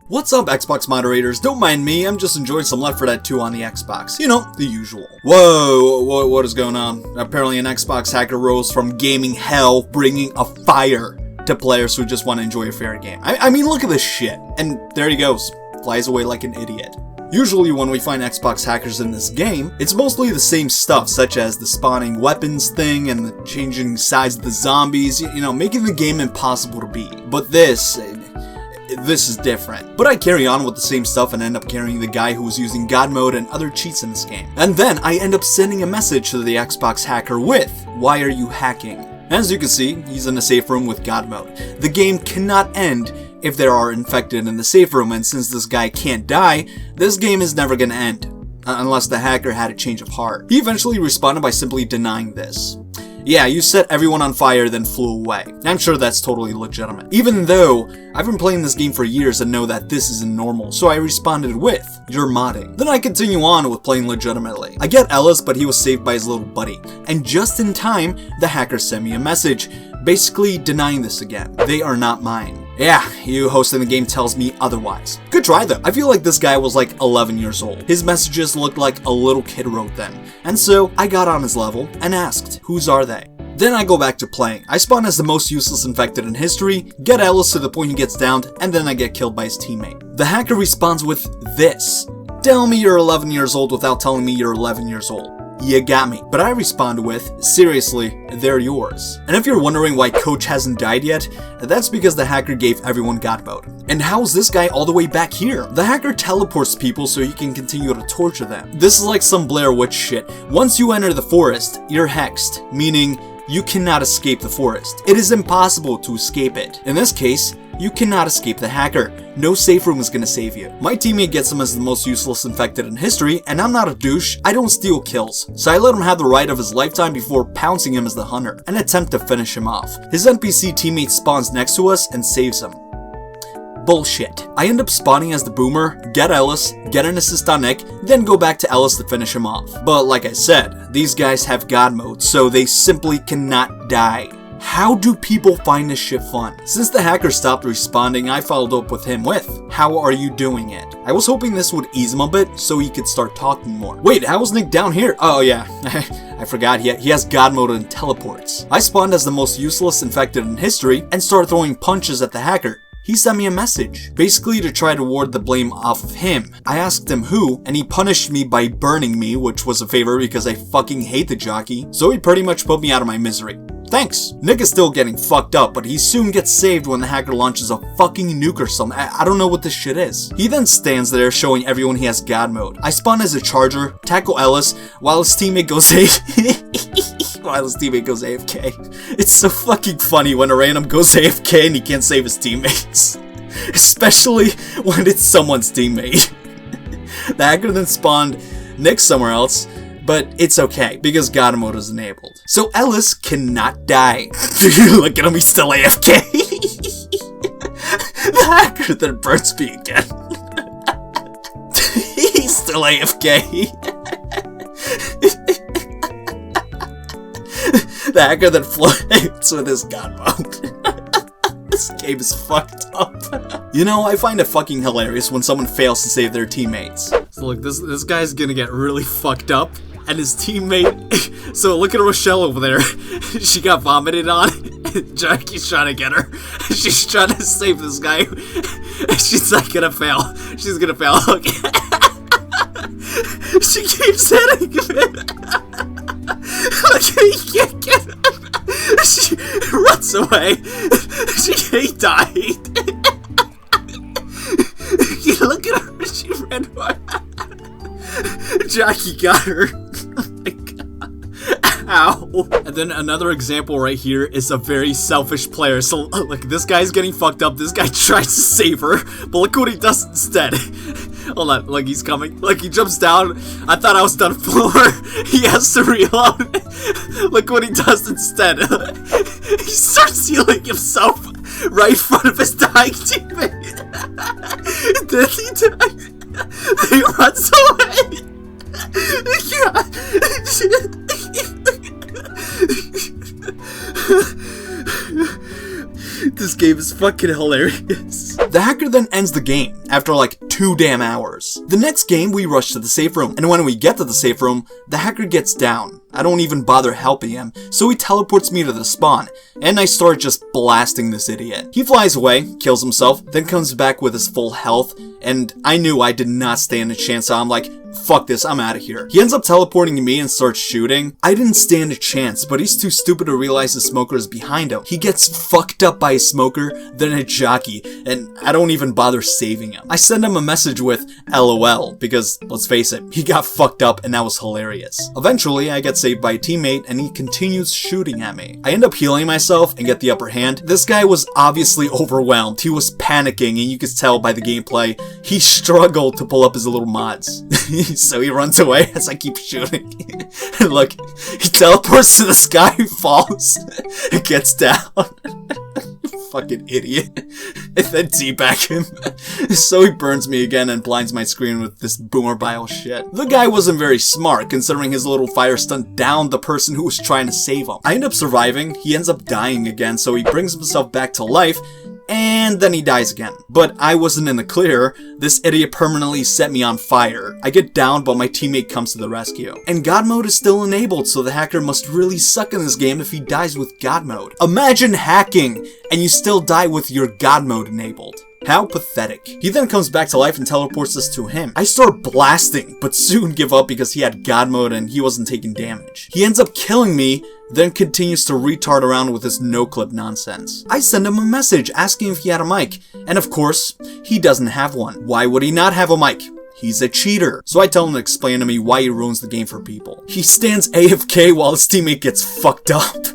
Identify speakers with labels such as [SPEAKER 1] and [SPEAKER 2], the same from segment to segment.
[SPEAKER 1] What's up, Xbox moderators? Don't mind me, I'm just enjoying some Left 4 Dead 2 on the Xbox. You know, the usual. Whoa, what is going on? Apparently an Xbox hacker rose from gaming hell, bringing a fire to players who just want to enjoy a fair game. I mean, look at this shit. And there he goes, flies away like an idiot. Usually when we find Xbox hackers in this game, it's mostly the same stuff, such as the spawning weapons thing and the changing size of the zombies, you know, making the game impossible to beat. But this is different. But I carry on with the same stuff and end up carrying the guy who was using God Mode and other cheats in this game. And then I end up sending a message to the Xbox hacker with, "Why are you hacking?" As you can see, he's in a safe room with God Mode. The game cannot end if there are infected in the safe room, and since this guy can't die, this game is never gonna end. Unless the hacker had a change of heart. He eventually responded by simply denying this. "Yeah, you set everyone on fire then flew away." I'm sure that's totally legitimate. Even though I've been playing this game for years and know that this isn't normal, so I responded with, "You're modding." Then I continue on with playing legitimately. I get Ellis, but he was saved by his little buddy. And just in time, the hacker sent me a message, basically denying this again. "They are not mine." Yeah, you hosting the game tells me otherwise. Good try though. I feel like this guy was like 11 years old. His messages looked like a little kid wrote them. And so I got on his level and asked, "Whose are they?" Then I go back to playing. I spawn as the most useless infected in history, get Ellis to the point he gets downed, and then I get killed by his teammate. The hacker responds with this. "Tell me you're 11 years old without telling me you're 11 years old. You got me." But I respond with, "Seriously, they're yours." And if you're wondering why Coach hasn't died yet, that's because the hacker gave everyone God Mode. And how's this guy all the way back here? The hacker teleports people so he can continue to torture them. This is like some Blair Witch shit. Once you enter the forest, you're hexed, meaning you cannot escape the forest. It is impossible to escape it. In this case, you cannot escape the hacker. No safe room is gonna save you. My teammate gets him as the most useless infected in history, and I'm not a douche, I don't steal kills. So I let him have the ride of his lifetime before pouncing him as the hunter, and attempt to finish him off. His NPC teammate spawns next to us and saves him. Bullshit. I end up spawning as the boomer, get Ellis, get an assist on Nick, then go back to Ellis to finish him off. But like I said, these guys have God Mode, so they simply cannot die. How do people find this shit fun? Since the hacker stopped responding, I followed up with him with, "How are you doing it?" I was hoping this would ease him a bit so he could start talking more. Wait, how is Nick down here? Oh yeah, I forgot he has God Mode and teleports. I spawned as the most useless infected in history and started throwing punches at the hacker. He sent me a message, basically to try to ward the blame off of him. I asked him who, and he punished me by burning me, which was a favor because I fucking hate the jockey, so he pretty much put me out of my misery. Thanks. Nick is still getting fucked up, but he soon gets saved when the hacker launches a fucking nuke or something. I don't know what this shit is. He then stands there showing everyone he has God Mode. I spawn as a charger, tackle Ellis, while his teammate goes AFK. It's so fucking funny when a random goes AFK and he can't save his teammates. Especially when it's someone's teammate. The hacker then spawned Nick somewhere else, but it's okay, because God Mode is enabled. So Ellis cannot die. Look at him, he's still AFK. The hacker then burns me again. He's still AFK. The hacker then floats with his God Mode. This game is fucked up. You know, I find it fucking hilarious when someone fails to save their teammates. So look, this guy's gonna get really fucked up. And his teammate, so look at Rochelle over there. She got vomited on. Jackie's trying to get her. She's trying to save this guy. She's not gonna fail. She's gonna fail. Look. She keeps hitting him. Look, he can't get her. She runs away. He died. Look at her. She ran away. Jackie got her. Oh my God. Ow. And then another example right here is a very selfish player. So look, this guy's getting fucked up. This guy tries to save her, but look what he does instead. Hold on, like he's coming. Like he jumps down. I thought I was done for. He has to reload. Look what he does instead. He starts healing himself right in front of his dying teammate. Then he dies. He runs away. This game is fucking hilarious. The hacker then ends the game after like 2 damn hours. The next game, we rush to the safe room, and when we get to the safe room, the hacker gets down. I don't even bother helping him, so he teleports me to the spawn, and I start just blasting this idiot. He flies away, kills himself, then comes back with his full health, and I knew I did not stand a chance, so I'm like, fuck this, I'm out of here. He ends up teleporting to me and starts shooting. I didn't stand a chance, but he's too stupid to realize the smoker is behind him. He gets fucked up by a smoker, then a jockey, and I don't even bother saving him. I send him a message with LOL, because let's face it, he got fucked up and that was hilarious. Eventually, I get saved by a teammate and he continues shooting at me. I end up healing myself and get the upper hand. This guy was obviously overwhelmed. He was panicking, and you could tell by the gameplay, he struggled to pull up his little mods. So he runs away as I keep shooting. And look, he teleports to the sky, falls, and gets down. Fucking idiot. And then teabag him. So he burns me again and blinds my screen with this boomer bile shit. The guy wasn't very smart, considering his little fire stunt downed the person who was trying to save him. I end up surviving, he ends up dying again, so he brings himself back to life, and then he dies again. But I wasn't in the clear. This idiot permanently set me on fire. I get down, but my teammate comes to the rescue. And God Mode is still enabled, so the hacker must really suck in this game if he dies with God Mode. Imagine hacking, and you still die with your God Mode enabled. How pathetic. He then comes back to life and teleports us to him. I start blasting, but soon give up because he had God Mode and he wasn't taking damage. He ends up killing me, then continues to retard around with his no-clip nonsense. I send him a message asking if he had a mic, and of course, he doesn't have one. Why would he not have a mic? He's a cheater. So I tell him to explain to me why he ruins the game for people. He stands AFK while his teammate gets fucked up.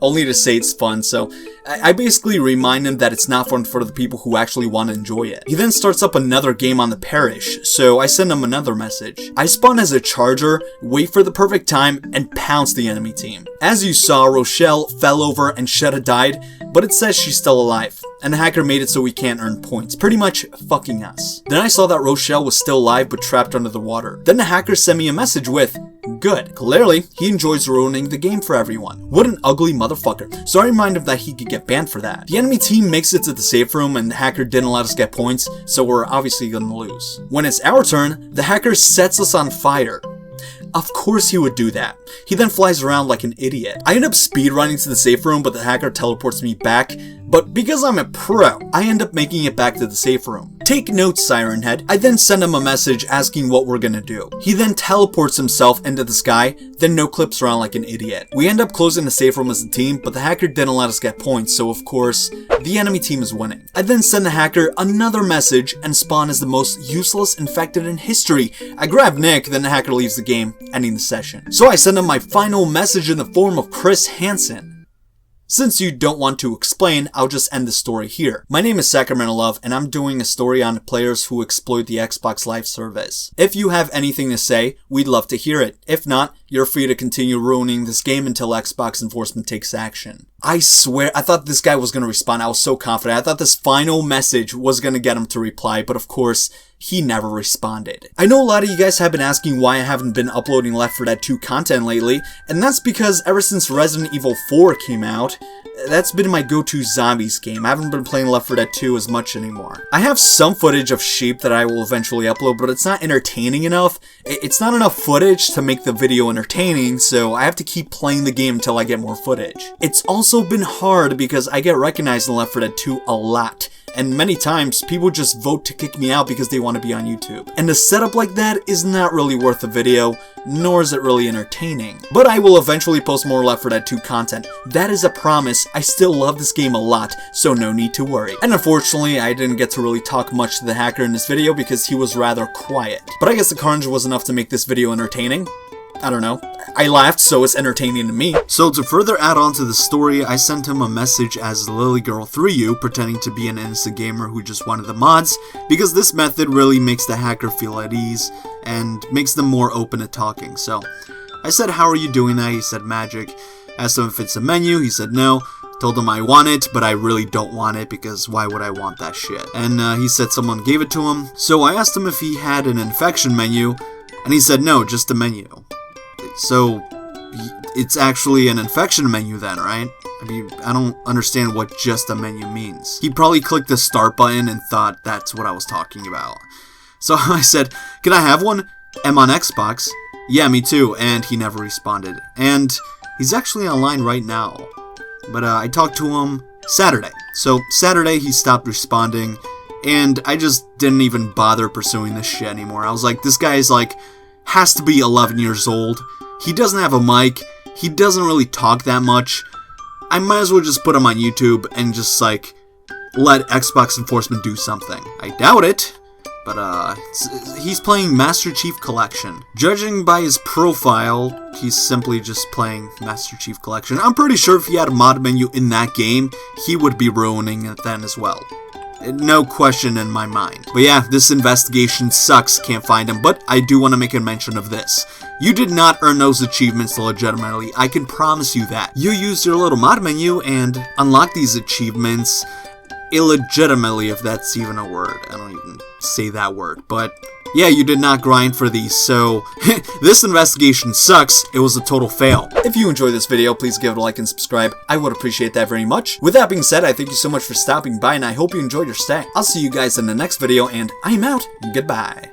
[SPEAKER 1] Only to say it's fun, so I basically remind him that it's not fun for the people who actually want to enjoy it. He then starts up another game on the Parish, so I send him another message. I spawn as a charger, wait for the perfect time, and pounce the enemy team. As you saw, Rochelle fell over and Shetta died, but it says she's still alive, and the hacker made it so we can't earn points, pretty much fucking us. Then I saw that Rochelle was still alive but trapped under the water. Then the hacker sent me a message with, good. Clearly, he enjoys ruining the game for everyone. What an ugly motherfucker. So I remind him that he could get banned for that. The enemy team makes it to the safe room and the hacker didn't let us get points, so we're obviously gonna lose. When it's our turn, the hacker sets us on fire. Of course he would do that. He then flies around like an idiot. I end up speedrunning to the safe room, but the hacker teleports me back. But because I'm a pro, I end up making it back to the safe room. Take notes, Siren Head. I then send him a message asking what we're gonna do. He then teleports himself into the sky, then no-clips around like an idiot. We end up closing the safe room as a team, but the hacker didn't let us get points, so of course, the enemy team is winning. I then send the hacker another message and spawn as the most useless infected in history. I grab Nick, then the hacker leaves the game, ending the session. So I send him my final message in the form of Chris Hansen. Since you don't want to explain, I'll just end the story here. My name is Sacramento Love, and I'm doing a story on players who exploit the Xbox Live service. If you have anything to say, we'd love to hear it. If not, you're free to continue ruining this game until Xbox enforcement takes action. I swear, I thought this guy was going to respond. I was so confident. I thought this final message was going to get him to reply, but of course, he never responded. I know a lot of you guys have been asking why I haven't been uploading Left 4 Dead 2 content lately, and that's because ever since Resident Evil 4 came out, that's been my go-to zombies game. I haven't been playing Left 4 Dead 2 as much anymore. I have some footage of sheep that I will eventually upload, but it's not entertaining enough. It's not enough footage to make the video entertaining, so I have to keep playing the game until I get more footage. It's also been hard because I get recognized in Left 4 Dead 2 a lot. And many times, people just vote to kick me out because they want to be on YouTube. And a setup like that is not really worth a video, nor is it really entertaining. But I will eventually post more Left 4 Dead 2 content. That is a promise. I still love this game a lot, so no need to worry. And unfortunately, I didn't get to really talk much to the hacker in this video because he was rather quiet. But I guess the carnage was enough to make this video entertaining. I don't know. I laughed, so it's entertaining to me. So to further add on to the story, I sent him a message as LilyGirl3U, pretending to be an innocent gamer who just wanted the mods, because this method really makes the hacker feel at ease, and makes them more open to talking. So I said, how are you doing that? He said, magic. Asked him if it's a menu, he said no. Told him I want it, but I really don't want it, because why would I want that shit? And he said someone gave it to him, so I asked him if he had an infection menu, and he said no, just a menu. So, it's actually an infection menu then, right? I mean, I don't understand what just a menu means. He probably clicked the start button and thought that's what I was talking about. So I said, can I have one? I'm on Xbox. Yeah, me too. And he never responded. And he's actually online right now. But I talked to him Saturday. So Saturday he stopped responding. And I just didn't even bother pursuing this shit anymore. I was like, this guy is like, has to be 11 years old. He doesn't have a mic. He doesn't really talk that much. I might as well just put him on YouTube and just like, let Xbox enforcement do something. I doubt it. But, he's playing Master Chief Collection. Judging by his profile, he's simply just playing Master Chief Collection. I'm pretty sure if he had a mod menu in that game, he would be ruining it then as well. No question in my mind. But yeah, this investigation sucks, can't find him, but I do want to make a mention of this. You did not earn those achievements legitimately, I can promise you that. You used your little mod menu and unlocked these achievements illegitimately, if that's even a word. I don't even say that word, but yeah, you did not grind for these, so this investigation sucks. It was a total fail. If you enjoyed this video, please give it a like and subscribe. I would appreciate that very much. With that being said, I thank you so much for stopping by, and I hope you enjoyed your stay. I'll see you guys in the next video, and I'm out. Goodbye.